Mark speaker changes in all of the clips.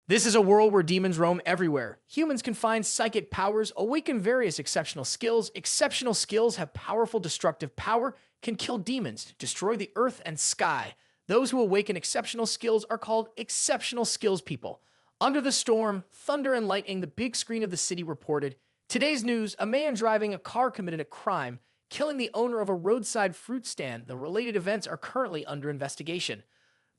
Speaker 1: This is a world where demons roam everywhere. Humans can find psychic powers, awaken various exceptional skills. Exceptional skills have powerful destructive power, can kill demons, destroy the earth and sky. Those who awaken exceptional skills are called exceptional skills people. Under the storm, thunder and lightning, the big screen of the city reported, today's news, a man driving a car committed a crime, killing the owner of a roadside fruit stand. The related events are currently under investigation.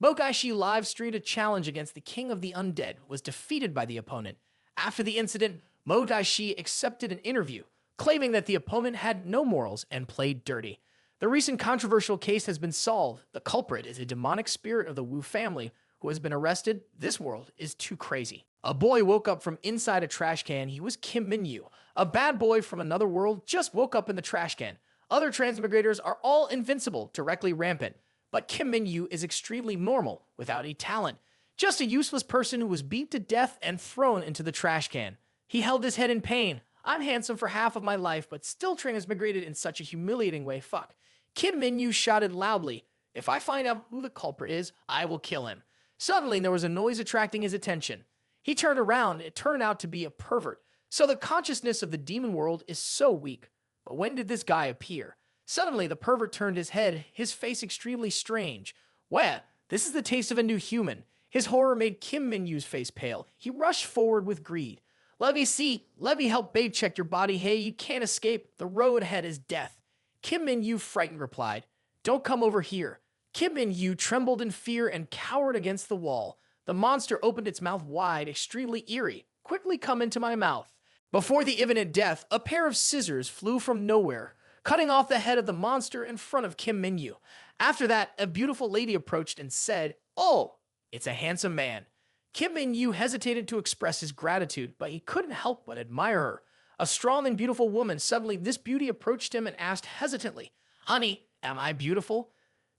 Speaker 1: Mogaishi live-streamed a challenge against the King of the Undead, was defeated by the opponent. After the incident, Mogaishi accepted an interview, claiming that the opponent had no morals and played dirty. The recent controversial case has been solved. The culprit is a demonic spirit of the Wu family who has been arrested. This world is too crazy. A boy woke up from inside a trash can. He was Kim MinGyu. A bad boy from another world just woke up in the trash can. Other transmigrators are all invincible, directly rampant. But Kim MinGyu is extremely normal, without any talent. Just a useless person who was beat to death and thrown into the trash can. He held his head in pain. I'm handsome for half of my life, but still transmigrated in such a humiliating way. Fuck. Kim MinGyu shouted loudly, if I find out who the culprit is, I will kill him. Suddenly, there was a noise attracting his attention. He turned around. It turned out to be a pervert. So the consciousness of the demon world is so weak. But when did this guy appear? Suddenly, the pervert turned his head, his face extremely strange. Well, this is the taste of a new human. His horror made Kim MinGyu's face pale. He rushed forward with greed. Let me help babe check your body. Hey, you can't escape. The road ahead is death. Kim MinGyu, frightened, replied, don't come over here. Kim MinGyu trembled in fear and cowered against the wall. The monster opened its mouth wide, extremely eerie. Quickly come into my mouth. Before the imminent death, a pair of scissors flew from nowhere, cutting off the head of the monster in front of Kim MinGyu. After that, a beautiful lady approached and said, oh, it's a handsome man. Kim MinGyu hesitated to express his gratitude, but he couldn't help but admire her. A strong and beautiful woman, suddenly this beauty approached him and asked hesitantly, honey, am I beautiful?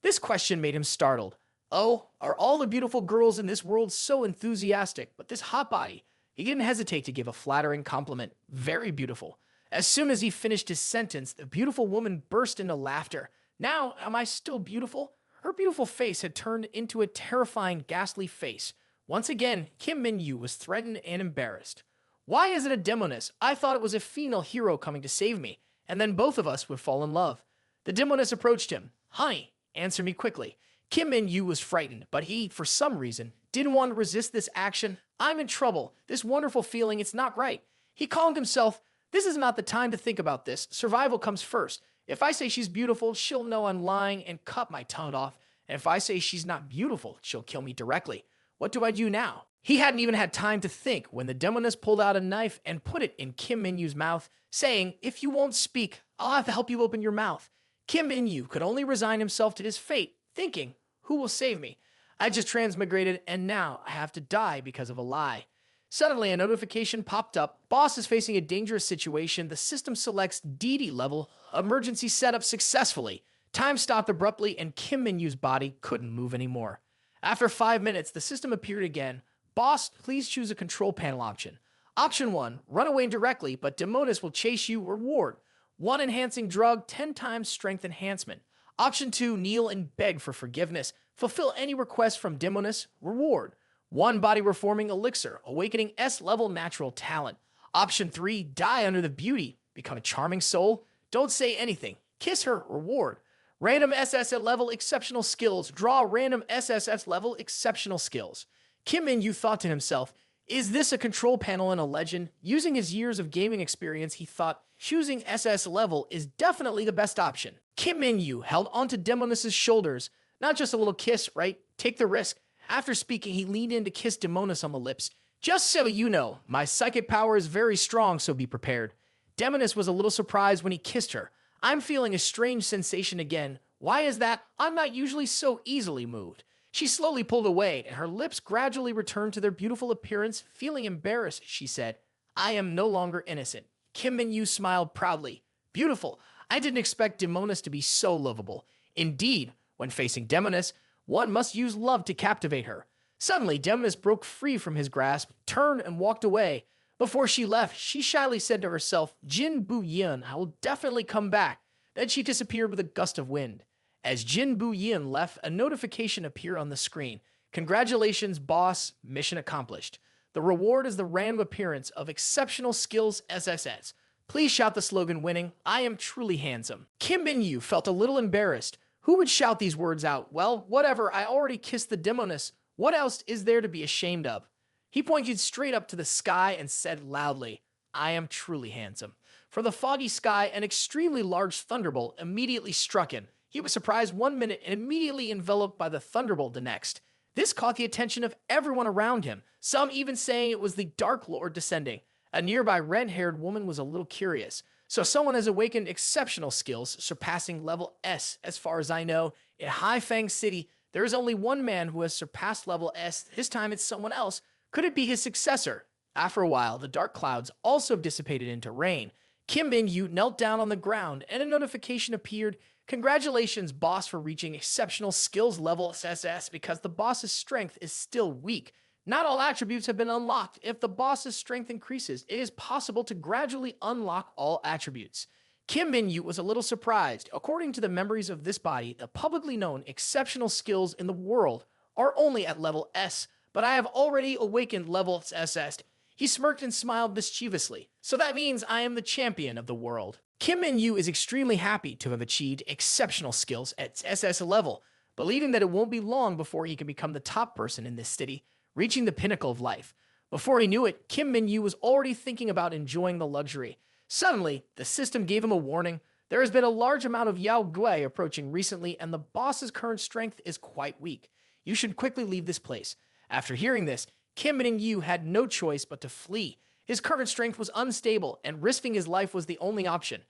Speaker 1: This question made him startled. Oh, are all the beautiful girls in this world so enthusiastic? But this hot body, he didn't hesitate to give a flattering compliment. Very beautiful. As soon as he finished his sentence, the beautiful woman burst into laughter. Now, am I still beautiful? Her beautiful face had turned into a terrifying, ghastly face. Once again, Kim MinGyu was threatened and embarrassed. Why is it a Demoness? I thought it was a female hero coming to save me, and then both of us would fall in love. The Demoness approached him. Honey, answer me quickly. Kim MinGyu was frightened, but he, for some reason, didn't want to resist this action. I'm in trouble. This wonderful feeling, it's not right. He calmed himself. This is not the time to think about this. Survival comes first. If I say she's beautiful, she'll know I'm lying and cut my tongue off. And if I say she's not beautiful, she'll kill me directly. What do I do now? He hadn't even had time to think when the Demoness pulled out a knife and put it in Kim MinGyu's mouth, saying, if you won't speak, I'll have to help you open your mouth. Kim MinGyu could only resign himself to his fate, thinking, who will save me? I just transmigrated and now I have to die because of a lie. Suddenly, a notification popped up. Boss is facing a dangerous situation. The system selects DD level. Emergency setup successfully. Time stopped abruptly and Kim MinGyu's body couldn't move anymore. After 5 minutes, the system appeared again. Boss, please choose a control panel option. Option 1, run away directly, but Demoness will chase you. Reward, 1 enhancing drug, 10 times strength enhancement. Option 2, kneel and beg for forgiveness. Fulfill any request from Demoness. Reward, 1 body reforming elixir, awakening S-level natural talent. Option 3, die under the beauty. Become a charming soul. Don't say anything. Kiss her. Reward, random SSS-level Exceptional Skills. Draw random SSS-level Exceptional Skills. Kim MinGyu thought to himself, is this a control panel in a legend? Using his years of gaming experience, he thought choosing SS level is definitely the best option. Kim MinGyu held onto Demoness' shoulders. Not just a little kiss, right? Take the risk. After speaking, he leaned in to kiss Demoness on the lips. Just so you know, my psychic power is very strong, so be prepared. Demoness was a little surprised when he kissed her. I'm feeling a strange sensation again. Why is that? I'm not usually so easily moved. She slowly pulled away, and her lips gradually returned to their beautiful appearance. Feeling embarrassed, she said, I am no longer innocent. Kim MinGyu smiled proudly. Beautiful. I didn't expect Demoness to be so lovable. Indeed, when facing Demoness, one must use love to captivate her. Suddenly, Demoness broke free from his grasp, turned and walked away. Before she left, she shyly said to herself, Jin Bu Yin, I will definitely come back. Then she disappeared with a gust of wind. As Jin Bu Yin left, a notification appeared on the screen. Congratulations, boss. Mission accomplished. The reward is the random appearance of Exceptional Skills SSS. Please shout the slogan winning, I am truly handsome. Kim Min-yu felt a little embarrassed. Who would shout these words out? Well, whatever, I already kissed the Demoness. What else is there to be ashamed of? He pointed straight up to the sky and said loudly, I am truly handsome. From the foggy sky, an extremely large thunderbolt immediately struck him. He was surprised 1 minute and immediately enveloped by the thunderbolt the next. This caught the attention of everyone around him, some even saying it was the Dark Lord descending. A nearby red-haired woman was a little curious. So someone has awakened exceptional skills, surpassing level S. As far as I know, in Haifeng City, there is only one man who has surpassed level S. This time it's someone else. Could it be his successor? After a while, the dark clouds also dissipated into rain. Kim Min-yu knelt down on the ground, and a notification appeared. Congratulations, boss, for reaching exceptional skills level SSS because the boss's strength is still weak. Not all attributes have been unlocked. If the boss's strength increases, it is possible to gradually unlock all attributes. Kim Min-yu was a little surprised. According to the memories of this body, the publicly known exceptional skills in the world are only at level S, but I have already awakened level SS. He smirked and smiled mischievously. So that means I am the champion of the world. Kim Min-yu is extremely happy to have achieved exceptional skills at SS level, believing that it won't be long before he can become the top person in this city, reaching the pinnacle of life. Before he knew it, Kim Min-yu was already thinking about enjoying the luxury. Suddenly, the system gave him a warning. There has been a large amount of Yao Gui approaching recently, and the boss's current strength is quite weak. You should quickly leave this place. After hearing this, Kim Min-yu had no choice but to flee. His current strength was unstable, and risking his life was the only option.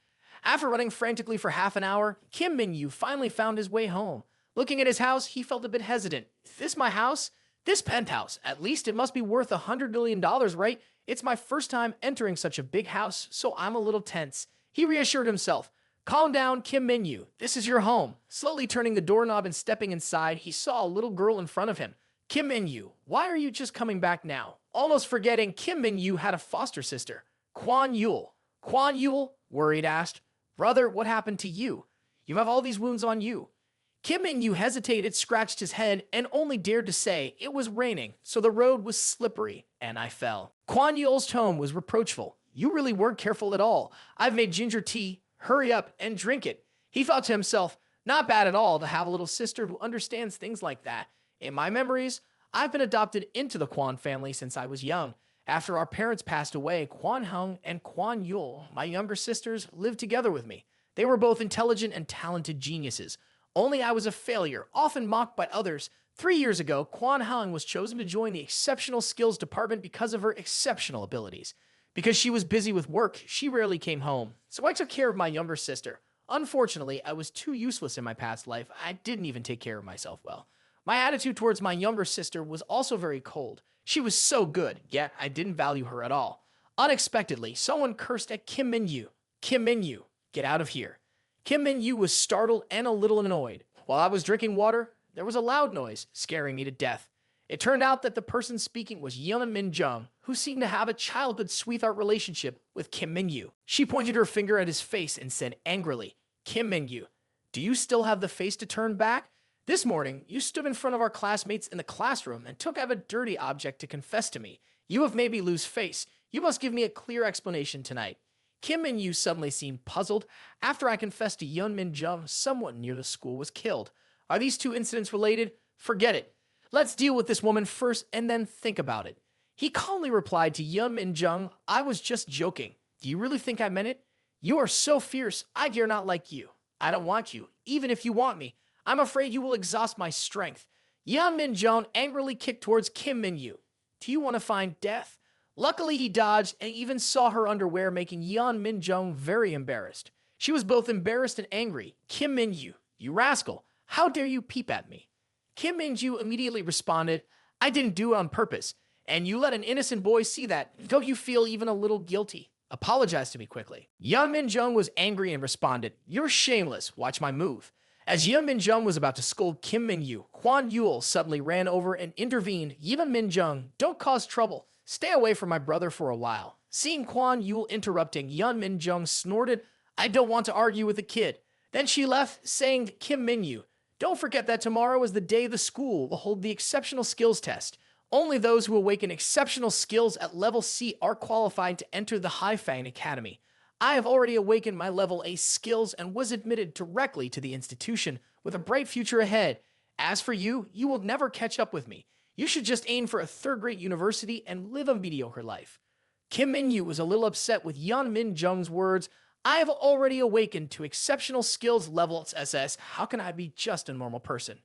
Speaker 1: After running frantically for half an hour, Kim Min-yu finally found his way home. Looking at his house, he felt a bit hesitant. Is this my house? This penthouse, at least it must be worth $100 million, right? It's my first time entering such a big house, so I'm a little tense. He reassured himself. Calm down, Kim Min-yu. This is your home. Slowly turning the doorknob and stepping inside, he saw a little girl in front of him. Kim Min-yu, why are you just coming back now? Almost forgetting, Kim Min-yu had a foster sister, Kwon Yul. Kwon Yul, worried, asked, Brother, what happened to you? You have all these wounds on you. Kim Min-yu hesitated, scratched his head, and only dared to say, it was raining, so the road was slippery, and I fell. Kwon Yul's tone was reproachful. You really weren't careful at all. I've made ginger tea. Hurry up and drink it. He thought to himself, not bad at all to have a little sister who understands things like that. In my memories, I've been adopted into the Kwon family since I was young. After our parents passed away, Kwon Hung and Kwon Yul, my younger sisters, lived together with me. They were both intelligent and talented geniuses. Only I was a failure, often mocked by others. 3 years ago, Kwon Hung was chosen to join the Exceptional Skills Department because of her exceptional abilities. Because she was busy with work, she rarely came home. So I took care of my younger sister. Unfortunately, I was too useless in my past life. I didn't even take care of myself well. My attitude towards my younger sister was also very cold. She was so good, yet I didn't value her at all. Unexpectedly, someone cursed at Kim Min-yu. Kim Min-yu, get out of here. Kim Min-yu was startled and a little annoyed. While I was drinking water, there was a loud noise, scaring me to death. It turned out that the person speaking was Yeon Min-jung, who seemed to have a childhood sweetheart relationship with Kim Min-yu. She pointed her finger at his face and said angrily, Kim Min-yu, do you still have the face to turn back? This morning, you stood in front of our classmates in the classroom and took out a dirty object to confess to me. You have made me lose face. You must give me a clear explanation tonight. Kim Min-yu suddenly seemed puzzled. After I confessed to Yeon Min-jung, someone near the school was killed. Are these two incidents related? Forget it. Let's deal with this woman first and then think about it. He calmly replied to Yeon Min-jung, I was just joking. Do you really think I meant it? You are so fierce, I dare not like you. I don't want you, even if you want me. I'm afraid you will exhaust my strength. Yeon Min-jung angrily kicked towards Kim Min-yu. Do you want to find death? Luckily, he dodged and even saw her underwear, making Yeon Min-jung very embarrassed. She was both embarrassed and angry. Kim Min-yu, you rascal, how dare you peep at me? Kim Min-ju immediately responded, I didn't do it on purpose, and you let an innocent boy see that. Don't you feel even a little guilty? Apologize to me quickly. Yeon Min-jung was angry and responded, You're shameless, watch my move. As Yeon Min-jung was about to scold Kim Min-yu, Kwon Yul suddenly ran over and intervened. Yeon Min-jung, don't cause trouble. Stay away from my brother for a while. Seeing Kwon Yul interrupting, Yeon Min-jung snorted, I don't want to argue with the kid. Then she left, saying to Kim Min-yu, don't forget that tomorrow is the day the school will hold the exceptional skills test. Only those who awaken exceptional skills at level C are qualified to enter the Haifang Academy. I have already awakened my level A skills and was admitted directly to the institution with a bright future ahead. As for you, you will never catch up with me. You should just aim for a third-rate university and live a mediocre life. Kim Min-yu was a little upset with Yeon Min-jung's words. I have already awakened to exceptional skills level SS. How can I be just a normal person?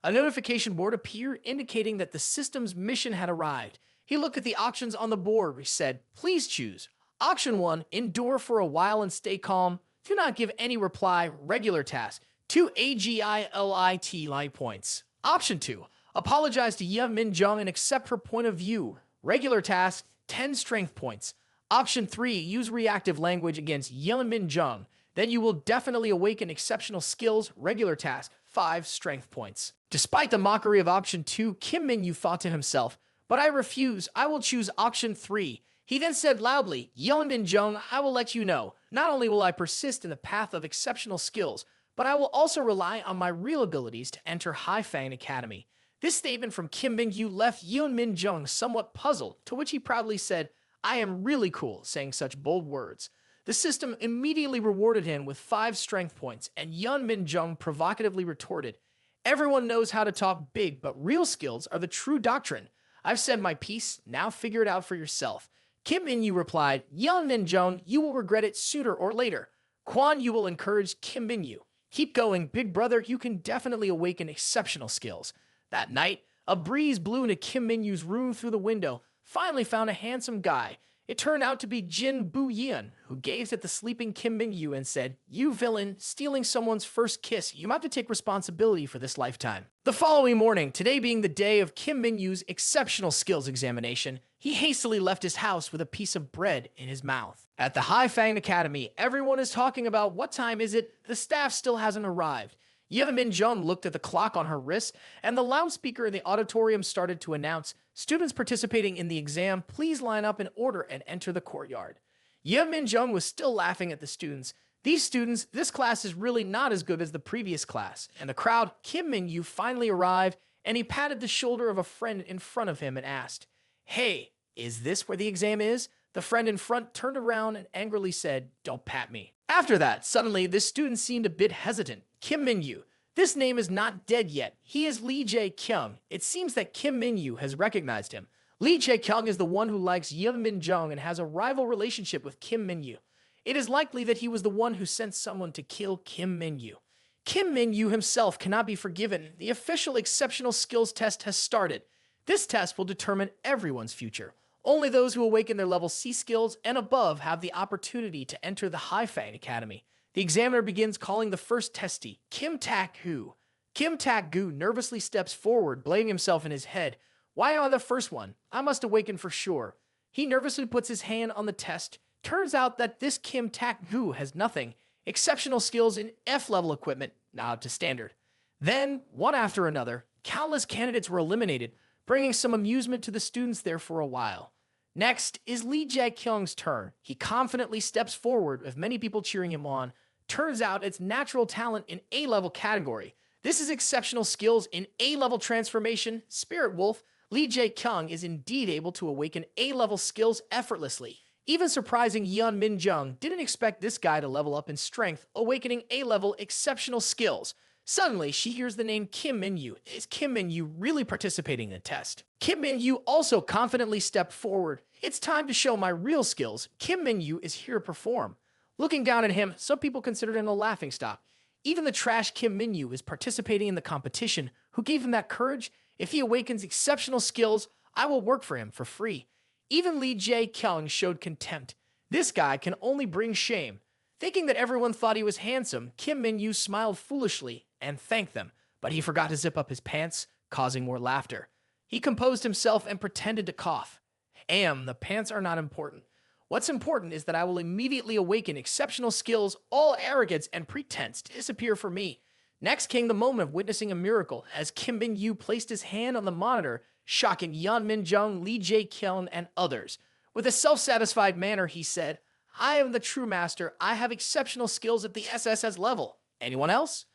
Speaker 1: A notification board appeared indicating that the system's mission had arrived. He looked at the options on the board, which said, please choose. Option 1, endure for a while and stay calm. Do not give any reply, regular task. 2 AGILIT light points. Option 2, apologize to Yeon Min-jung and accept her point of view. Regular task, 10 strength points. Option 3, use reactive language against Yeon Min-jung. Then you will definitely awaken exceptional skills, regular task, 5 strength points. Despite the mockery of option 2, Kim Min-yu thought to himself, but I refuse, I will choose option 3. He then said loudly, Yeon Min-jung, I will let you know. Not only will I persist in the path of exceptional skills, but I will also rely on my real abilities to enter Haifang Academy. This statement from Kim Min-yu left Yeon Min-jung somewhat puzzled, to which he proudly said, I am really cool, saying such bold words. The system immediately rewarded him with 5 strength points, and Yeon Min-jung provocatively retorted, everyone knows how to talk big, but real skills are the true doctrine. I've said my piece, now figure it out for yourself. Kim Min-yu replied, Yeon Min-jung, you will regret it sooner or later. Kwon Yu will encourage Kim Min-yu. Keep going, big brother, you can definitely awaken exceptional skills. That night, a breeze blew into Kim Min-yu's room through the window, finally found a handsome guy. It turned out to be Jin Bu-yeon, who gazed at the sleeping Kim Min-yu and said, you villain, stealing someone's first kiss, you have to take responsibility for this lifetime. The following morning, today being the day of Kim Min-yu's exceptional skills examination, he hastily left his house with a piece of bread in his mouth. At the Haifang Academy, everyone is talking about what time is it, the staff still hasn't arrived. Yeon Min-jung looked at the clock on her wrist, and the loudspeaker in the auditorium started to announce, students participating in the exam, please line up in order and enter the courtyard. Yeon Min-jung was still laughing at the students. These students, this class is really not as good as the previous class. And the crowd, Kim Min-yu finally arrived, and he patted the shoulder of a friend in front of him and asked, hey, is this where the exam is? The friend in front turned around and angrily said, don't pat me. After that, suddenly, this student seemed a bit hesitant. Kim Min-yu. This name is not dead yet. He is Lee Jae-kyung. It seems that Kim Min-yu has recognized him. Lee Jae-kyung is the one who likes Yeon Min-jung and has a rival relationship with Kim Min-yu. It is likely that he was the one who sent someone to kill Kim Min-yu. Kim Min-yu himself cannot be forgiven. The official exceptional skills test has started. This test will determine everyone's future. Only those who awaken their level C skills and above have the opportunity to enter the Haifang Academy. The examiner begins calling the first testee, Kim Tak-gu. Kim Tak-gu nervously steps forward, blaming himself in his head. Why am I the first one? I must awaken for sure. He nervously puts his hand on the test. Turns out that this Kim Tak-gu has nothing. Exceptional skills in F-level equipment, not up to standard. Then, one after another, countless candidates were eliminated, bringing some amusement to the students there for a while. Next is Lee Jae-kyung's turn. He confidently steps forward with many people cheering him on. Turns out it's natural talent in A-level category. This is exceptional skills in A-level transformation. Spirit Wolf, Lee Jae-kyung is indeed able to awaken A-level skills effortlessly. Even surprising Yeon Min-jung didn't expect this guy to level up in strength, awakening A-level exceptional skills. Suddenly, she hears the name Kim Min-yu. Is Kim Min-yu really participating in the test? Kim Min-yu also confidently stepped forward. It's time to show my real skills. Kim Min-yu is here to perform. Looking down at him, some people considered him a laughingstock. Even the trash Kim Min-yu is participating in the competition. Who gave him that courage? If he awakens exceptional skills, I will work for him for free. Even Lee Jae-kyung showed contempt. This guy can only bring shame. Thinking that everyone thought he was handsome, Kim Min-yu smiled foolishly and thanked them, but he forgot to zip up his pants, causing more laughter. He composed himself and pretended to cough. The pants are not important. What's important is that I will immediately awaken exceptional skills, all arrogance and pretense to disappear for me. Next came the moment of witnessing a miracle as Kim Min-yu placed his hand on the monitor, shocking Yeon Min-jung, Lee Jae-kyung, and others. With a self-satisfied manner, he said, I am the true master. I have exceptional skills at the SSS level. Anyone else?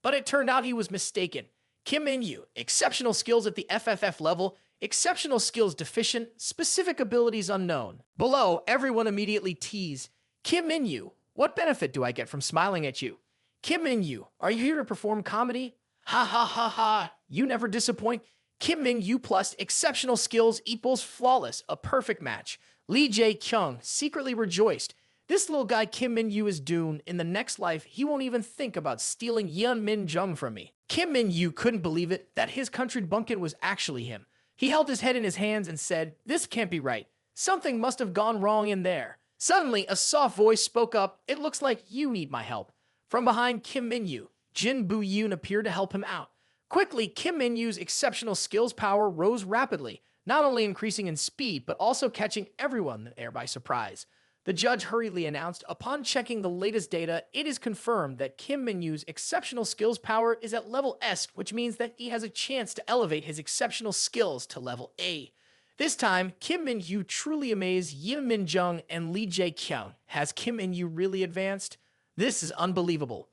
Speaker 1: But it turned out he was mistaken. Kim Min-yu, exceptional skills at the FFF level. Exceptional skills deficient, specific abilities unknown. Below, everyone immediately teased, Kim Min-yu, what benefit do I get from smiling at you? Kim Min-yu, are you here to perform comedy? Ha ha ha ha, you never disappoint. Kim Min-yu plus exceptional skills equals flawless, a perfect match. Lee Jae-kyung secretly rejoiced. This little guy Kim Min-yu is doomed. In the next life, he won't even think about stealing Yeon Min-jung from me. Kim Min-yu couldn't believe it, that his country bumpkin was actually him. He held his head in his hands and said, this can't be right. Something must have gone wrong in there. Suddenly, a soft voice spoke up. It looks like you need my help. From behind Kim Min-yu, Jin Bu-yoon appeared to help him out. Quickly, Kim Min-yu's exceptional skills power rose rapidly, not only increasing in speed, but also catching everyone there by surprise. The judge hurriedly announced, upon checking the latest data, it is confirmed that Kim Min-yu's exceptional skills power is at level S, which means that he has a chance to elevate his exceptional skills to level A. This time, Kim Min-yu truly amazed Yeon Min-jung and Lee Jae-kyung. Has Kim Min-yu really advanced? This is unbelievable.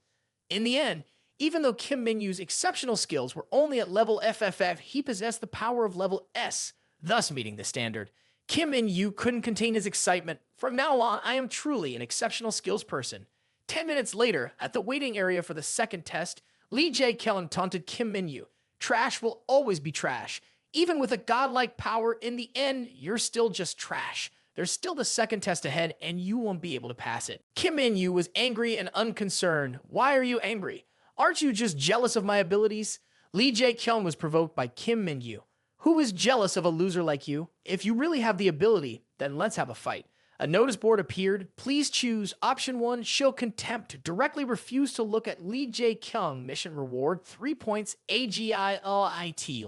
Speaker 1: In the end, even though Kim Min-yu's exceptional skills were only at level FFF, he possessed the power of level S, thus meeting the standard. Kim Min-yu couldn't contain his excitement. From now on, I am truly an exceptional skills person. 10 minutes later, at the waiting area for the second test, Lee Jae-kyung taunted Kim Min-yu. Trash will always be trash. Even with a godlike power, in the end, you're still just trash. There's still the second test ahead, and you won't be able to pass it. Kim Min-yu was angry and unconcerned. Why are you angry? Aren't you just jealous of my abilities? Lee Jae-kyung was provoked by Kim Min-yu. Who is jealous of a loser like you? If you really have the ability, then let's have a fight. A notice board appeared. Please choose option 1, show contempt. Directly refuse to look at Lee Jae-kyung. Mission reward, 3 points, AGILITY.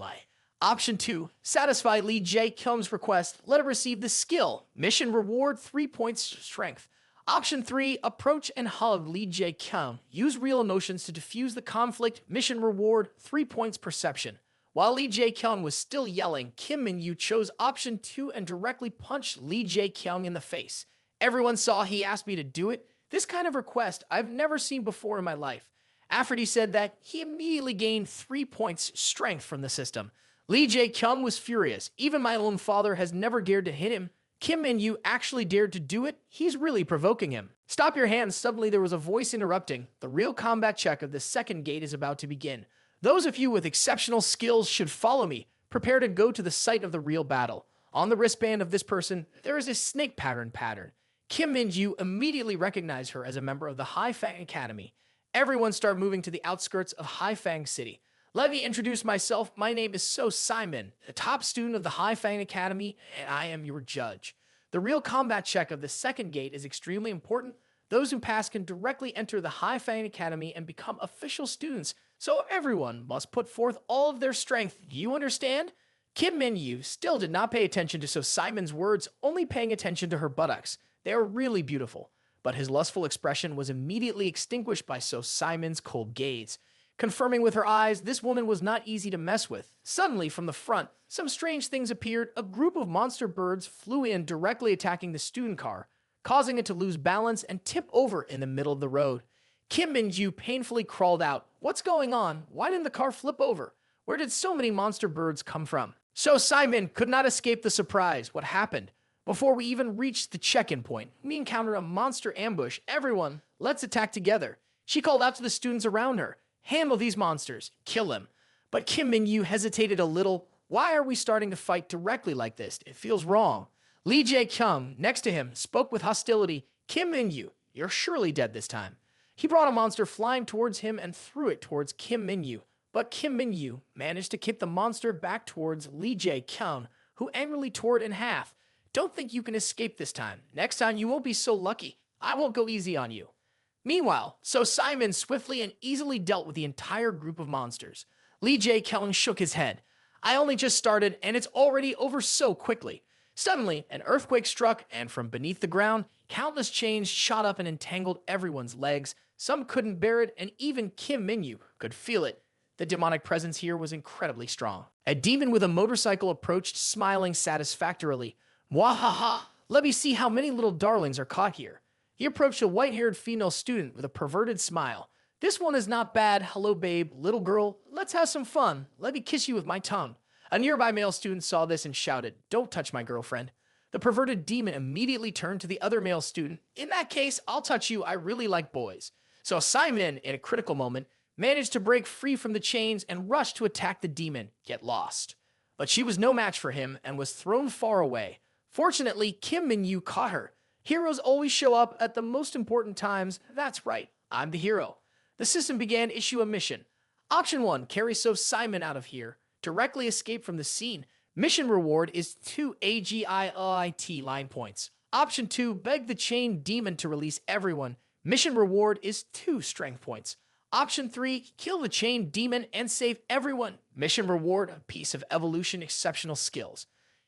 Speaker 1: Option 2, satisfy Lee Jae-kyung's request. Let her receive the skill. Mission reward, 3 points, strength. Option 3, approach and hug Lee Jae-kyung. Use real emotions to diffuse the conflict. Mission reward, 3 points, perception. While Lee Jae-kyung was still yelling, Kim Min-yu chose option 2 and directly punched Lee Jae-kyung in the face. Everyone saw he asked me to do it. This kind of request I've never seen before in my life. After he said that, he immediately gained 3 points strength from the system. Lee Jae-kyung was furious. Even my own father has never dared to hit him. Kim Min-yu actually dared to do it. He's really provoking him. Stop your hands. Suddenly there was a voice interrupting. The real combat check of the second gate is about to begin. Those of you with exceptional skills should follow me. Prepare to go to the site of the real battle. On the wristband of this person, there is a snake pattern. Kim Min-yu immediately recognized her as a member of the Haifang Academy. Everyone started moving to the outskirts of Haifang City. Let me introduce myself. My name is So Simon, the top student of the Haifang Academy, and I am your judge. The real combat check of the second gate is extremely important. Those who pass can directly enter the Haifang Academy and become official students, so everyone must put forth all of their strength. Do you understand? Kim Min-yu still did not pay attention to So Simon's words, only paying attention to her buttocks. They are really beautiful, but his lustful expression was immediately extinguished by So Simon's cold gaze. Confirming with her eyes, this woman was not easy to mess with. Suddenly, from the front, some strange things appeared. A group of monster birds flew in, directly attacking the student car, causing it to lose balance and tip over in the middle of the road. Kim Min-yu painfully crawled out. What's going on? Why didn't the car flip over? Where did so many monster birds come from? So Simon could not escape the surprise. What happened? Before we even reached the check-in point, we encountered a monster ambush. Everyone, let's attack together. She called out to the students around her. Handle these monsters. Kill him. But Kim Min-yu hesitated a little. Why are we starting to fight directly like this? It feels wrong. Lee Jae-kyung, next to him, spoke with hostility. Kim Min-yu, you're surely dead this time. He brought a monster flying towards him and threw it towards Kim Min-yu. But Kim Min-yu managed to kick the monster back towards Lee Jae-kyung, who angrily tore it in half. Don't think you can escape this time. Next time you won't be so lucky. I won't go easy on you. Meanwhile, So Simon swiftly and easily dealt with the entire group of monsters. Lee Jae-kyung shook his head. I only just started, and it's already over so quickly. Suddenly, an earthquake struck, and from beneath the ground, countless chains shot up and entangled everyone's legs. Some couldn't bear it, and even Kim Min-yu could feel it. The demonic presence here was incredibly strong. A demon with a motorcycle approached, smiling satisfactorily. Mwahaha! Let me see how many little darlings are caught here. He approached a white-haired female student with a perverted smile. This one is not bad. Hello, babe. Little girl, let's have some fun. Let me kiss you with my tongue. A nearby male student saw this and shouted, "Don't touch my girlfriend." The perverted demon immediately turned to the other male student. "In that case, I'll touch you. I really like boys." So Simon, in a critical moment, managed to break free from the chains and rush to attack the demon, yet lost. But she was no match for him and was thrown far away. Fortunately, Kim Min-yu caught her. Heroes always show up at the most important times. That's right, I'm the hero. The system began to issue a mission. Option 1, carry So Simon out of here. Directly escape from the scene. Mission reward is 2 AGILIT line points. Option 2, beg the chain demon to release everyone. Mission reward is 2 strength points. Option 3, kill the chain demon and save everyone. Mission reward, a piece of evolution exceptional skills.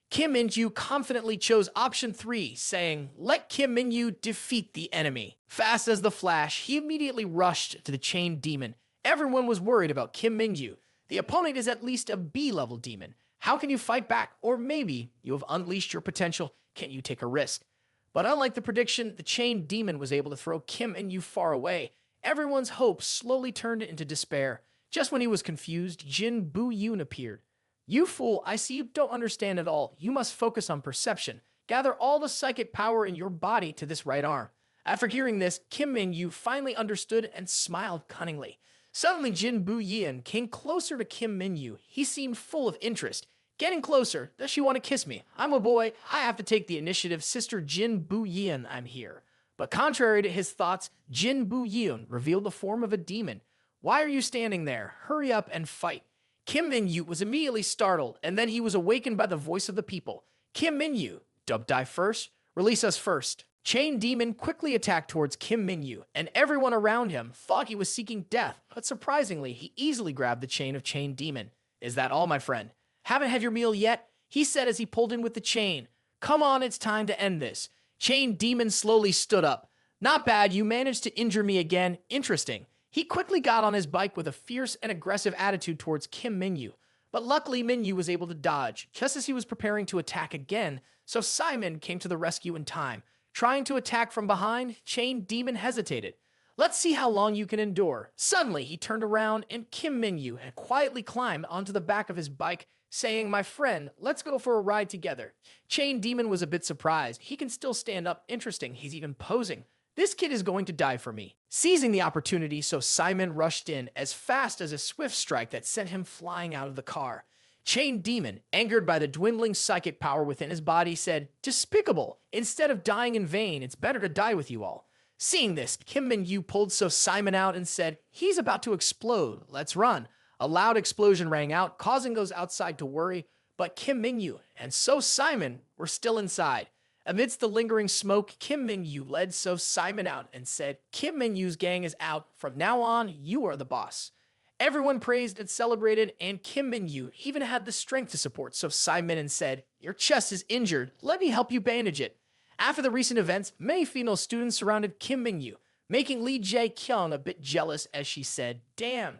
Speaker 1: Kim Min-yu confidently chose option 3, saying, "Let Kim Min-yu defeat the enemy." Fast as the flash, he immediately rushed to the chain demon. Everyone was worried about Kim Min-yu. The opponent is at least a B-level demon. How can you fight back? Or maybe you have unleashed your potential. Can you take a risk? But unlike the prediction, the chain demon was able to throw Kim Min-yu far away. Everyone's hope slowly turned into despair. Just when he was confused, Jin Bu-yoon appeared. "You fool, I see you don't understand at all. You must focus on perception. Gather all the psychic power in your body to this right arm." After hearing this, Kim Min-yu finally understood and smiled cunningly. Suddenly, Jin Bu-yoon came closer to Kim Min-yu. He seemed full of interest. "Getting closer. Does she want to kiss me? I'm a boy. I have to take the initiative. Sister Jin Bu-yoon, I'm here." But contrary to his thoughts, Jin Bu-yoon revealed the form of a demon. "Why are you standing there? Hurry up and fight." Kim Min-yu was immediately startled, and then he was awakened by the voice of the people. "Kim Min-yu, dub die first, release us first." Chain Demon quickly attacked towards Kim Min-yu, and everyone around him thought he was seeking death, but surprisingly, he easily grabbed the chain of Chain Demon. "Is that all, my friend? Haven't had your meal yet?" he said as he pulled in with the chain. "Come on, it's time to end this." Chain Demon slowly stood up. "Not bad, you managed to injure me again. Interesting." He quickly got on his bike with a fierce and aggressive attitude towards Kim Min-yu. But luckily, Min-yu was able to dodge, just as he was preparing to attack again, so Simon came to the rescue in time. Trying to attack from behind, Chain Demon hesitated. "Let's see how long you can endure." Suddenly, he turned around and Kim Min-yu had quietly climbed onto the back of his bike, saying, "My friend, let's go for a ride together." Chain Demon was a bit surprised. He can still stand up. Interesting, he's even posing. "This kid is going to die for me." Seizing the opportunity, so Simon rushed in as fast as a swift strike that sent him flying out of the car. Chain Demon, angered by the dwindling psychic power within his body, said, "Despicable! Instead of dying in vain, it's better to die with you all." Seeing this, Kim Min-yu pulled So Simon out and said, "He's about to explode. Let's run." A loud explosion rang out, causing those outside to worry, but Kim Min-yu and So Simon were still inside. Amidst the lingering smoke, Kim Min-yu led So Simon out and said, "Kim Min-yu's gang is out. From now on, you are the boss." Everyone praised and celebrated, and Kim Min-yu even had the strength to support So Simon and said, "Your chest is injured. Let me help you bandage it." After the recent events, many female students surrounded Kim Min-yu, making Lee Jae-kyung a bit jealous as she said, "Damn,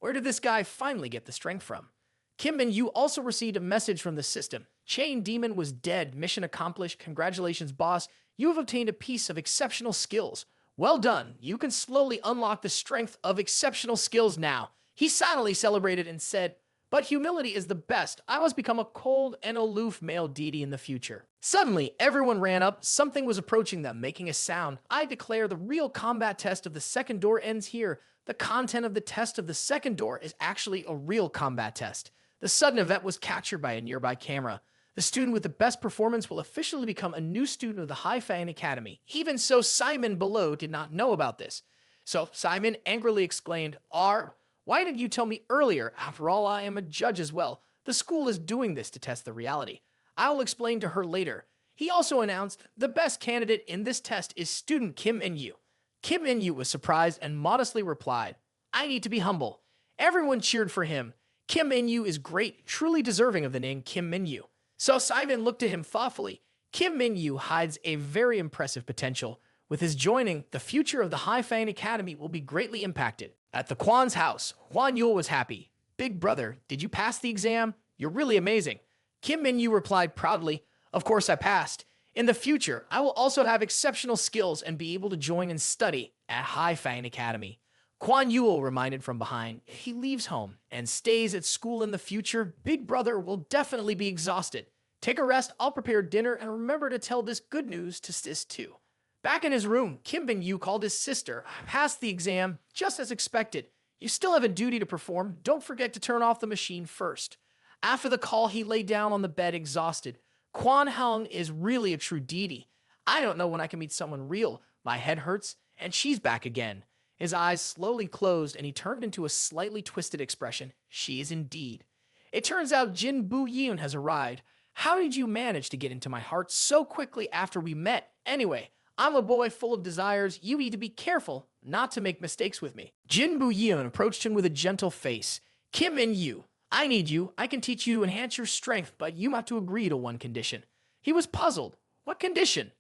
Speaker 1: where did this guy finally get the strength from?" Kim Min-yu also received a message from the system. Chain Demon was dead. Mission accomplished. Congratulations, boss. You have obtained a piece of exceptional skills. Well done. You can slowly unlock the strength of exceptional skills now. He silently celebrated and said, "But humility is the best. I must become a cold and aloof male deity in the future." Suddenly, everyone ran up. Something was approaching them, making a sound. "I declare the real combat test of the second door ends here." The content of the test of the second door is actually a real combat test. The sudden event was captured by a nearby camera. The student with the best performance will officially become a new student of the High Fang Academy. Even so, Simon below did not know about this. So Simon angrily exclaimed, Why did you tell me earlier? After all, I am a judge as well. The school is doing this to test the reality. I will explain to her later." He also announced, "The best candidate in this test is student Kim Min-yu." Kim Min-yu was surprised and modestly replied, "I need to be humble." Everyone cheered for him. Kim Min-yu is great, truly deserving of the name Kim Min-yu. So Simon looked at him thoughtfully. Kim Min-yu hides a very impressive potential. With his joining, the future of the High Fang Academy will be greatly impacted. At the Kwan's house, Hwan Yul was happy. "Big brother, did you pass the exam? You're really amazing." Kim Min-yu replied proudly, "Of course I passed. In the future, I will also have exceptional skills and be able to join and study at High Fang Academy." Quan Yule reminded from behind. He leaves home and stays at school in the future. Big brother will definitely be exhausted. Take a rest, I'll prepare dinner, and remember to tell this good news to Sis too. Back in his room, Kim Min-yu called his sister. Passed the exam, just as expected. You still have a duty to perform. Don't forget to turn off the machine first. After the call, he lay down on the bed exhausted. Quan Hung is really a true deity. I don't know when I can meet someone real. My head hurts, and she's back again. His eyes slowly closed, and he turned into a slightly twisted expression. She is indeed. It turns out Jin Bu-yoon has arrived. How did you manage to get into my heart so quickly after we met? Anyway, I'm a boy full of desires. You need to be careful not to make mistakes with me. Jin Bu-yoon approached him with a gentle face. Kim Min-yu, I need you. I can teach you to enhance your strength, but you have to agree to one condition. He was puzzled. What condition?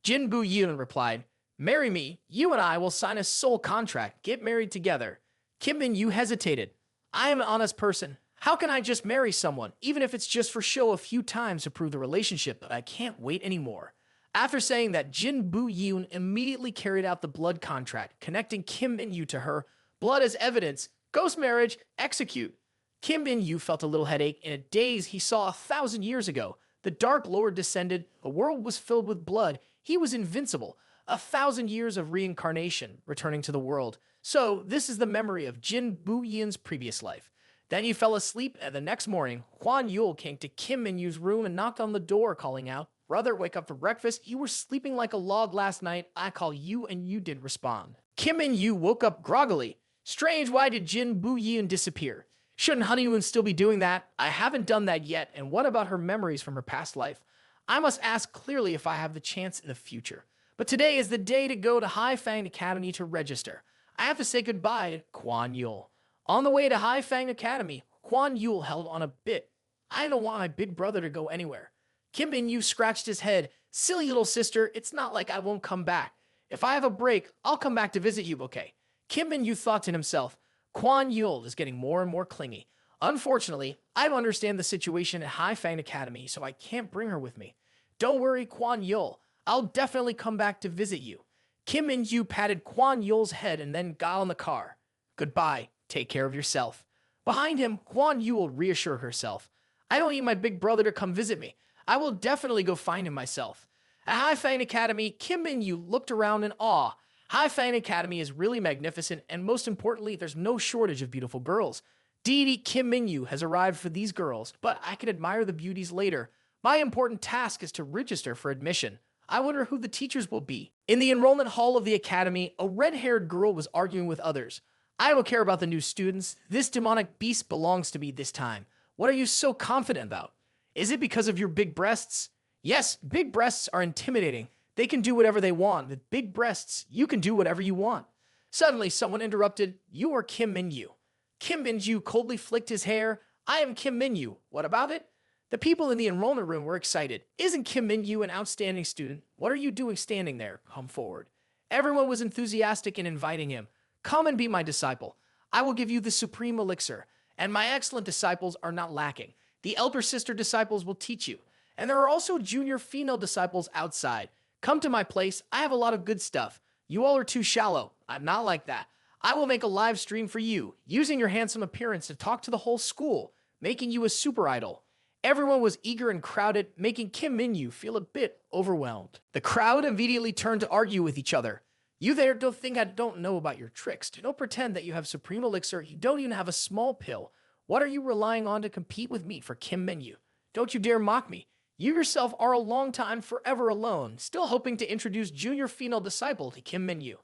Speaker 1: Jin Bu-yoon replied, marry me. You and I will sign a soul contract. Get married together. Kim Min-yu hesitated. I am an honest person. How can I just marry someone, even if it's just for show a few times to prove the relationship, but I can't wait anymore. After saying that, Jin Bu-yoon immediately carried out the blood contract, connecting Kim Min-yu to her. Blood as evidence. Ghost marriage. Execute. Kim Min-yu felt a little headache. In a daze he saw 1,000 years ago. The Dark Lord descended. The world was filled with blood. He was invincible. 1,000 years of reincarnation returning to the world. So this is the memory of Jin Bu-yoon's previous life. Then he fell asleep, and the next morning, Hwan Yul came to Kim Min-yu's room and knocked on the door, calling out, brother, wake up for breakfast. You were sleeping like a log last night. I call you, and you didn't respond. Kim Min-yu woke up groggily. Strange, why did Jin Bu-yoon disappear? Shouldn't Honeymoon still be doing that? I haven't done that yet, and what about her memories from her past life? I must ask clearly if I have the chance in the future. But today is the day to go to Haifang Academy to register. I have to say goodbye to Quan Yul. On the way to Haifang Academy, Quan Yul held on a bit. I don't want my big brother to go anywhere. Kim Min-yu scratched his head. Silly little sister, it's not like I won't come back. If I have a break, I'll come back to visit you, okay? Kim Min-yu thought to himself, Quan Yul is getting more and more clingy. Unfortunately, I don't understand the situation at Haifang Academy, so I can't bring her with me. Don't worry, Quan Yul. I'll definitely come back to visit you. Kim Min-yu patted Quan Yul's head and then got on the car. Goodbye. Take care of yourself. Behind him, Quan Yul reassured herself. I don't need my big brother to come visit me. I will definitely go find him myself. At Haifang Academy, Kim Min-yu looked around in awe. Haifang Academy is really magnificent, and most importantly, there's no shortage of beautiful girls. Deity Kim Min-yu has arrived for these girls, but I can admire the beauties later. My important task is to register for admission. I wonder who the teachers will be. In the enrollment hall of the academy, a red-haired girl was arguing with others. I don't care about the new students. This demonic beast belongs to me this time. What are you so confident about? Is it because of your big breasts? Yes, big breasts are intimidating. They can do whatever they want. With big breasts, you can do whatever you want. Suddenly, someone interrupted. You are Kim Min-yu. Kim Min-yu coldly flicked his hair. I am Kim Min-yu. What about it? The people in the enrollment room were excited. Isn't Kim Min-yu an outstanding student? What are you doing standing there? Come forward. Everyone was enthusiastic in inviting him. Come and be my disciple. I will give you the supreme elixir, and my excellent disciples are not lacking. The elder sister disciples will teach you, and there are also junior female disciples outside. Come to my place. I have a lot of good stuff. You all are too shallow. I'm not like that. I will make a live stream for you, using your handsome appearance to talk to the whole school, making you a super idol. Everyone was eager and crowded, making Kim Min-yu feel a bit overwhelmed. The crowd immediately turned to argue with each other. You there don't think I don't know about your tricks. Don't pretend that you have supreme elixir. You don't even have a small pill. What are you relying on to compete with me for Kim Min-yu? Don't you dare mock me. You yourself are a long time forever alone, still hoping to introduce junior female disciple to Kim Min-yu.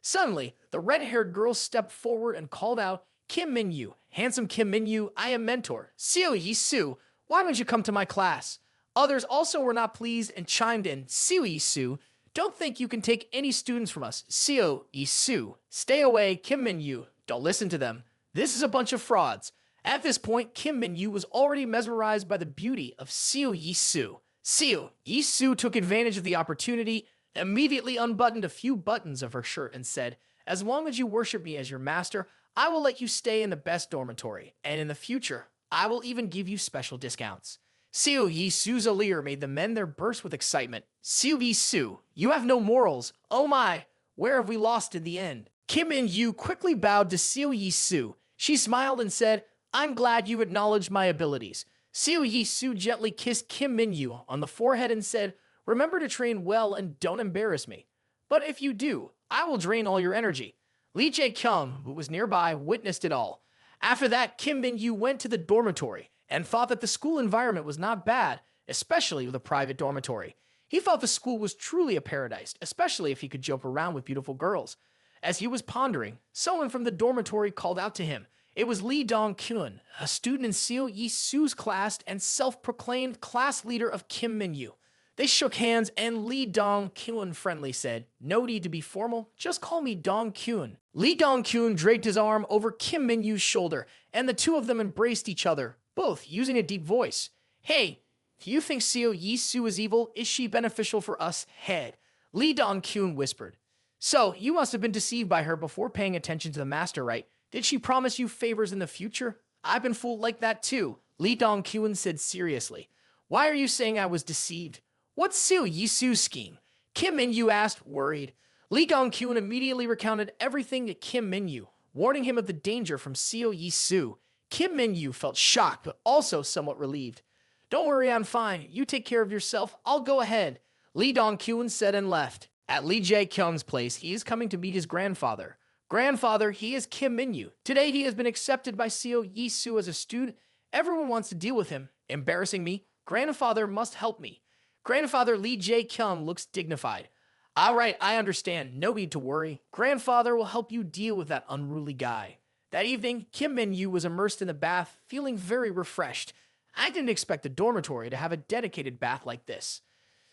Speaker 1: Suddenly, the red-haired girl stepped forward and called out, Kim Min-yu, handsome Kim Min-yu, I am mentor. Seo Yi-su, why don't you come to my class? Others also were not pleased and chimed in, Seo Yi-su, don't think you can take any students from us. Seo Yi-su, stay away, Kim Min-yu, don't listen to them. This is a bunch of frauds. At this point, Kim Min-yu was already mesmerized by the beauty of Seo Yi-su. Seo Yi-su took advantage of the opportunity, immediately unbuttoned a few buttons of her shirt and said, as long as you worship me as your master, I will let you stay in the best dormitory, and in the future, I will even give you special discounts. Seo Yi-su's allure made the men there burst with excitement. Seo Yi-su, you have no morals. Oh my, where have we lost in the end? Kim In-yu quickly bowed to Seo Yi-soo. She smiled and said, "I'm glad you acknowledged my abilities." Seo Yi-soo gently kissed Kim Min-yu on the forehead and said, "Remember to train well and don't embarrass me. But if you do, I will drain all your energy." Lee Jae-kyung, who was nearby, witnessed it all. After that, Kim Min-yu went to the dormitory and thought that the school environment was not bad, especially with a private dormitory. He thought the school was truly a paradise, especially if he could joke around with beautiful girls. As he was pondering, someone from the dormitory called out to him. It was Lee Dong-kyun, a student in Seo Yi-soo's class and self-proclaimed class leader of Kim Min-yu. They shook hands and Lee Dong-kyun friendly said, "No need to be formal, just call me Dong-kyun." Lee Dong-kyun draped his arm over Kim Min-yu's shoulder, and the two of them embraced each other, both using a deep voice. "Hey, do you think Seo Yi-soo is evil? Is she beneficial for us? Head?" Lee Dong-kyun whispered. "So, you must have been deceived by her before paying attention to the master, right? Did she promise you favors in the future? I've been fooled like that too," Lee Dong-kyun said seriously. "Why are you saying I was deceived? What's Seo Yi-soo's scheme?" Kim Min-yu asked, worried. Lee Dong-kyun immediately recounted everything to Kim Min-yu, warning him of the danger from Seo Yi-soo. Kim Min-yu felt shocked, but also somewhat relieved. "Don't worry, I'm fine. You take care of yourself. I'll go ahead," Lee Dong-kyun said and left. At Lee Jae-kyung's place, he is coming to meet his grandfather. "Grandfather, he is Kim Min-yu. Today he has been accepted by Seo Yi-soo as a student. Everyone wants to deal with him. Embarrassing me. Grandfather must help me." Grandfather Lee Jae-kyung looks dignified. "All right, I understand. No need to worry. Grandfather will help you deal with that unruly guy." That evening, Kim Min-yu was immersed in the bath, feeling very refreshed. I didn't expect the dormitory to have a dedicated bath like this.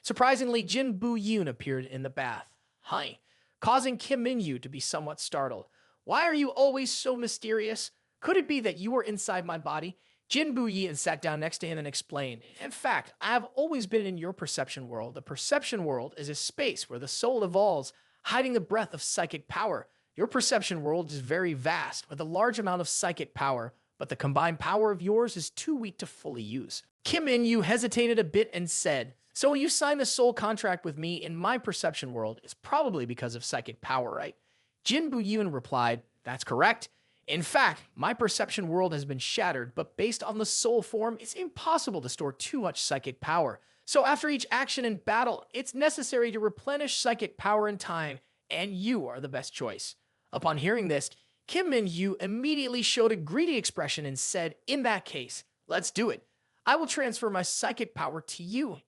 Speaker 1: Surprisingly, Jin Bu-yoon appeared in the bath. "Hi," causing Kim Min-yu to be somewhat startled. "Why are you always so mysterious? Could it be that you were inside my body?" Jin Bu-yoon sat down next to him and explained, "In fact, I have always been in your perception world. The perception world is a space where the soul evolves, hiding the breath of psychic power. Your perception world is very vast, with a large amount of psychic power, but the combined power of yours is too weak to fully use." Kim Min-yu hesitated a bit and said, "So when you signed the soul contract with me in my perception world, it's probably because of psychic power, right?" Jin Bu-yoon replied, "That's correct. In fact, my perception world has been shattered, but based on the soul form, it's impossible to store too much psychic power. So after each action in battle, it's necessary to replenish psychic power in time, and you are the best choice." Upon hearing this, Kim Min-yu immediately showed a greedy expression and said, "In that case, let's do it. I will transfer my psychic power to you."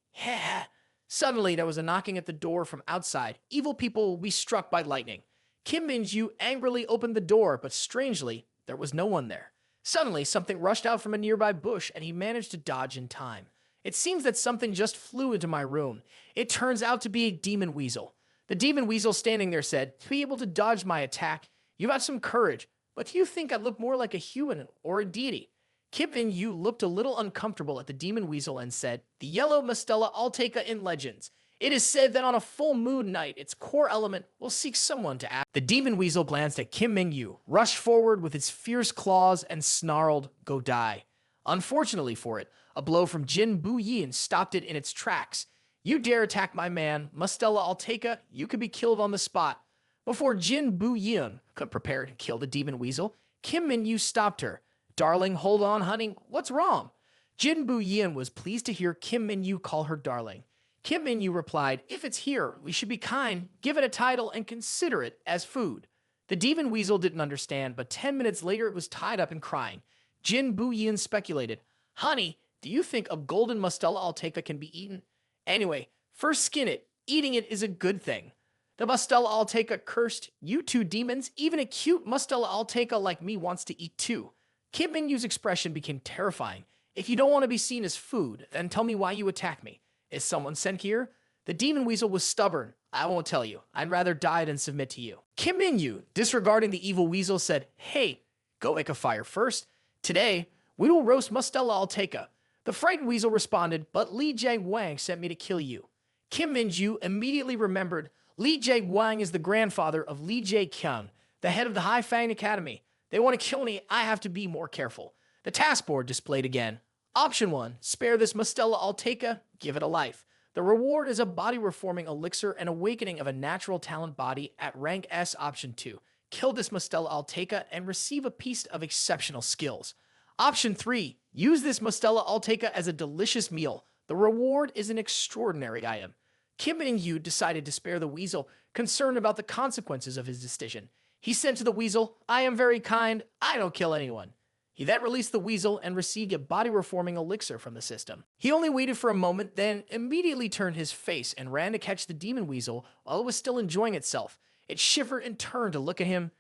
Speaker 1: Suddenly, there was a knocking at the door from outside. Evil people will be struck by lightning. Kim Min-yu angrily opened the door, but strangely, there was no one there. Suddenly, something rushed out from a nearby bush, and he managed to dodge in time. It seems that something just flew into my room. It turns out to be a demon weasel. The demon weasel standing there said, "To be able to dodge my attack, you have some courage, but do you think I look more like a human or a deity?" Kim Min-yu looked a little uncomfortable at the demon weasel and said, "The yellow Mustela Alteca in Legends. It is said that on a full moon night, its core element will seek someone to act." The demon weasel glanced at Kim Min-yu, rushed forward with its fierce claws, and snarled, "Go die." Unfortunately for it, a blow from Jin Bu-yoon stopped it in its tracks. "You dare attack my man, Mustela Alteca, you could be killed on the spot." Before Jin Bu-yoon could prepare to kill the demon weasel, Kim Min-yu stopped her. "Darling, hold on, honey. What's wrong?" Jin Bu-yoon was pleased to hear Kim Min-yu call her darling. Kim Min-yu replied, "If it's here, we should be kind, give it a title, and consider it as food." The demon weasel didn't understand, but 10 minutes later it was tied up and crying. Jin Bu-yoon speculated, "Honey, do you think a golden Mustela Alteca can be eaten? Anyway, first skin it. Eating it is a good thing." The Mustela Alteca cursed, "You two demons, even a cute Mustela Alteca like me wants to eat too." Kim Min-yu's expression became terrifying. "If you don't want to be seen as food, then tell me why you attack me. Is someone sent here?" The demon weasel was stubborn. "I won't tell you. I'd rather die than submit to you." Kim Min-yu, disregarding the evil weasel, said, "Hey, go make a fire first. Today, we will roast Mustela Alteca." The frightened weasel responded, "But Li Jae-wang sent me to kill you." Kim Min-yu immediately remembered Li Jae-wang is the grandfather of Lee Jae-kyung, the head of the Hai Fang Academy. They want to kill me, I have to be more careful. The task board displayed again. Option 1, spare this Mustela Alteca, give it a life. The reward is a body reforming elixir and awakening of a natural talent body at rank S. Option 2, Kill this Mustela Alteca and receive a piece of exceptional skills. Option 3. Use this Mustela Alteca as a delicious meal. The reward is an extraordinary item. Kim MinGyu decided to spare the weasel, concerned about the consequences of his decision. He said to the weasel, "I am very kind, I don't kill anyone." He then released the weasel and received a body-reforming elixir from the system. He only waited for a moment, then immediately turned his face and ran to catch the demon weasel while it was still enjoying itself. It shivered and turned to look at him.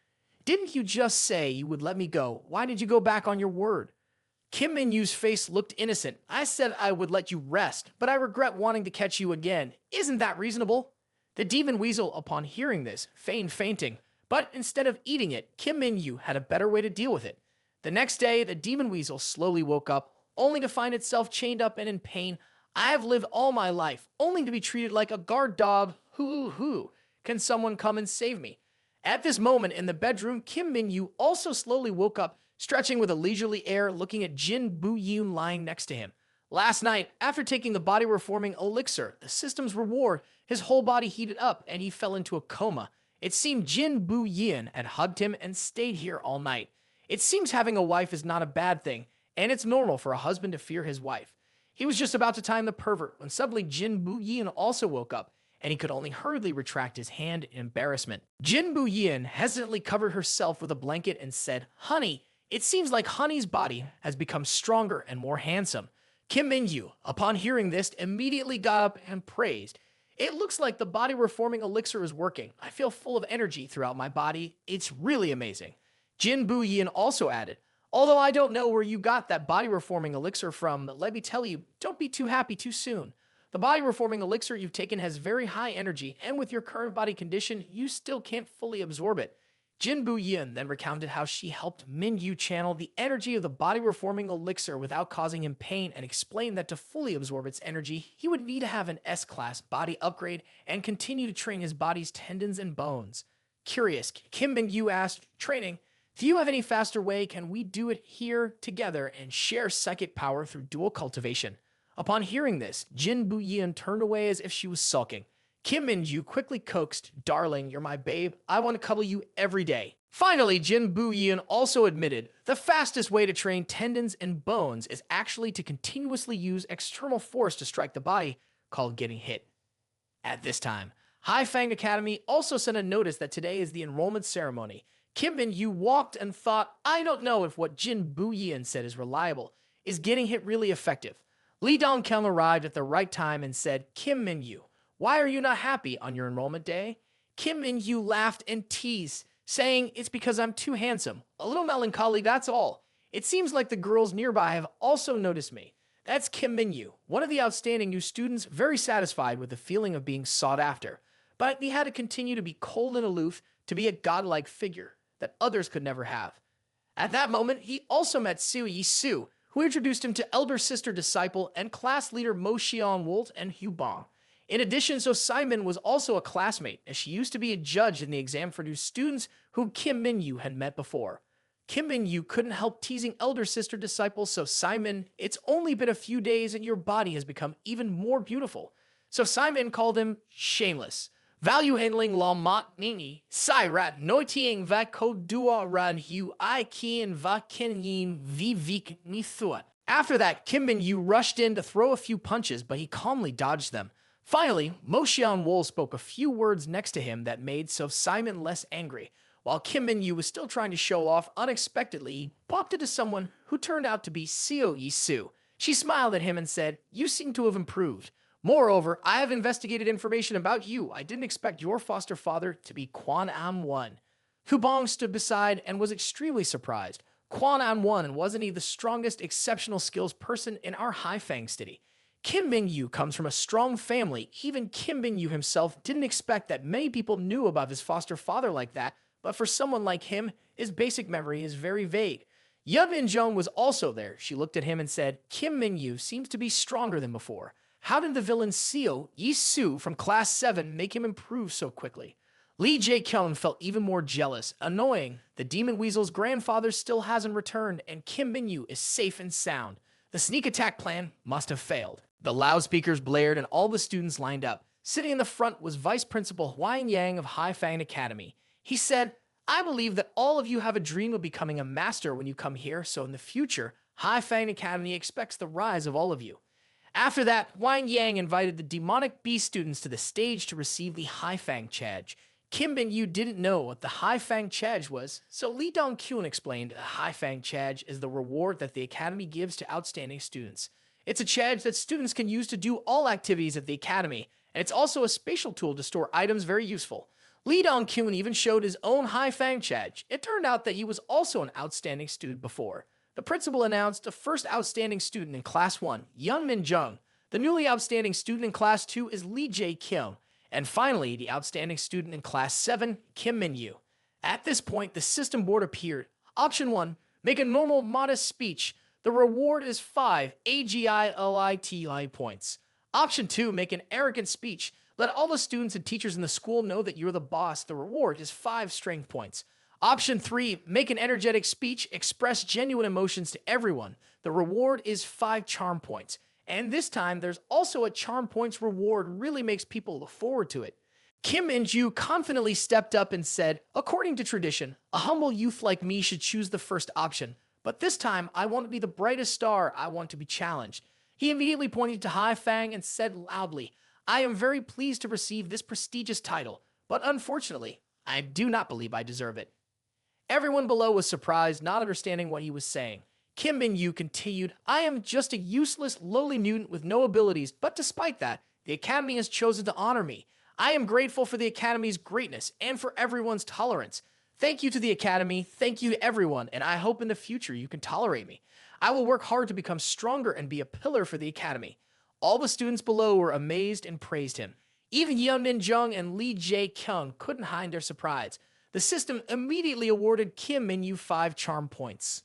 Speaker 1: "Didn't you just say you would let me go? Why did you go back on your word?" Kim MinGyu's face looked innocent. "I said I would let you rest, but I regret wanting to catch you again. Isn't that reasonable?" The demon weasel, upon hearing this, feigned fainting, but instead of eating it, Kim MinGyu had a better way to deal with it. The next day, the demon weasel slowly woke up, only to find itself chained up and in pain. "I have lived all my life, only to be treated like a guard dog. Hoo. Can someone come and save me?" At this moment in the bedroom, Kim MinGyu also slowly woke up, stretching with a leisurely air, looking at Jin Bu-yoon lying next to him. Last night, after taking the body-reforming elixir, the system's reward, his whole body heated up and he fell into a coma. It seemed Jin Bu-yoon had hugged him and stayed here all night. It seems having a wife is not a bad thing, and it's normal for a husband to fear his wife. He was just about to time the pervert when suddenly Jin Bu-yoon also woke up, and he could only hurriedly retract his hand in embarrassment. Jin Bu-yoon hesitantly covered herself with a blanket and said, "Honey, it seems like Honey's body has become stronger and more handsome." Kim MinGyu, upon hearing this, immediately got up and praised. "It looks like the body-reforming elixir is working. I feel full of energy throughout my body. It's really amazing." Jin Bu-yoon also added, "Although I don't know where you got that body-reforming elixir from, let me tell you, don't be too happy too soon. The body-reforming elixir you've taken has very high energy, and with your current body condition, you still can't fully absorb it." Jin Bu-yoon then recounted how she helped MinGyu channel the energy of the body-reforming elixir without causing him pain, and explained that to fully absorb its energy, he would need to have an S-class body upgrade and continue to train his body's tendons and bones. Curious, Kim MinGyu asked, "Training, do you have any faster way? Can we do it here together and share psychic power through dual cultivation?" Upon hearing this, Jin Bu-yoon turned away as if she was sulking. Kim MinGyu quickly coaxed, "Darling, you're my babe. I want to cuddle you every day." Finally, Jin Bu-yoon also admitted the fastest way to train tendons and bones is actually to continuously use external force to strike the body, called getting hit. At this time, Hai Fang Academy also sent a notice that today is the enrollment ceremony. Kim MinGyu walked and thought, "I don't know if what Jin Bu-yoon said is reliable. Is getting hit really effective?" Lee Dong-kyung arrived at the right time and said, "Kim MinGyu, why are you not happy on your enrollment day?" Kim MinGyu laughed and teased, saying, "It's because I'm too handsome. A little melancholy, that's all. It seems like the girls nearby have also noticed me." That's Kim MinGyu, one of the outstanding new students, very satisfied with the feeling of being sought after. But he had to continue to be cold and aloof, to be a godlike figure that others could never have. At that moment, he also met Seo Yi-soo, who introduced him to elder sister disciple and class leader Mo Xian-wolt and Hugh Bong. In addition, So Simon was also a classmate, as she used to be a judge in the exam for new students who Kim MinGyu had met before. Kim MinGyu couldn't help teasing elder sister disciple So Simon, "It's only been a few days and your body has become even more beautiful." So Simon called him shameless. Value handling la mat nini, sai rat noitiing va ko dua ran hu I kien va ken yin vi vik ni thuat. After that, Kim MinGyu rushed in to throw a few punches, but he calmly dodged them. Finally, Mo Xian-wool spoke a few words next to him that made So Simon less angry. While Kim MinGyu was still trying to show off, unexpectedly, he bumped into someone who turned out to be Seo Yi-soo. She smiled at him and said, "You seem to have improved. Moreover, I have investigated information about you. I didn't expect your foster father to be Kwon An-won." Hubong stood beside and was extremely surprised. Kwon An-won wasn't he the strongest exceptional skills person in our Hai Fang city? Kim MinGyu comes from a strong family. Even Kim MinGyu himself didn't expect that many people knew about his foster father like that, but for someone like him, his basic memory is very vague. Yub In-jong was also there. She looked at him and said, "Kim MinGyu seems to be stronger than before. How did the villain Seo Yi-soo from Class 7 make him improve so quickly?" Lee Jae-kyung felt even more jealous. Annoying, the Demon Weasel's grandfather still hasn't returned, and Kim MinGyu is safe and sound. The sneak attack plan must have failed. The loudspeakers blared and all the students lined up. Sitting in the front was Vice Principal Huang Yang of Hai Fang Academy. He said, I believe that all of you have a dream of becoming a master when you come here, so in the future, Hai Fang Academy expects the rise of all of you. After that, Wang Yang invited the demonic bee students to the stage to receive the Hai Fang Chadge. Kim Bin-yu didn't know what the Hai Fang Chadge was, so Lee Dong-kyun explained the Hai Fang Chadge is the reward that the Academy gives to outstanding students. It's a Chadge that students can use to do all activities at the Academy, and it's also a spatial tool to store items very useful. Lee Dong-kyun even showed his own Hai Fang Chadge. It turned out that he was also an outstanding student before. The principal announced the first outstanding student in Class 1, Yeon-min Jung. The newly outstanding student in Class 2 is Lee Jae-kyung. And finally, the outstanding student in Class 7, Kim Min-yu. At this point, the system board appeared. Option 1, make a normal, modest speech. The reward is 5 AGILITI points. Option 2, make an arrogant speech. Let all the students and teachers in the school know that you're the boss. The reward is 5 strength points. Option 3, make an energetic speech. Express genuine emotions to everyone. The reward is 5 charm points. And this time, there's also a charm points reward. Really makes people look forward to it. Kim MinGyu confidently stepped up and said, according to tradition, a humble youth like me should choose the first option. But this time, I want to be the brightest star. I want to be challenged. He immediately pointed to Hai Fang and said loudly, I am very pleased to receive this prestigious title, but unfortunately, I do not believe I deserve it. Everyone below was surprised, not understanding what he was saying. Kim Min-yu continued, I am just a useless, lowly mutant with no abilities, but despite that, the Academy has chosen to honor me. I am grateful for the Academy's greatness and for everyone's tolerance. Thank you to the Academy, thank you to everyone, and I hope in the future you can tolerate me. I will work hard to become stronger and be a pillar for the Academy. All the students below were amazed and praised him. Even Yeon-min Jung and Lee Jae-kyung couldn't hide their surprise. The system immediately awarded Kim Min-yu 5 charm points.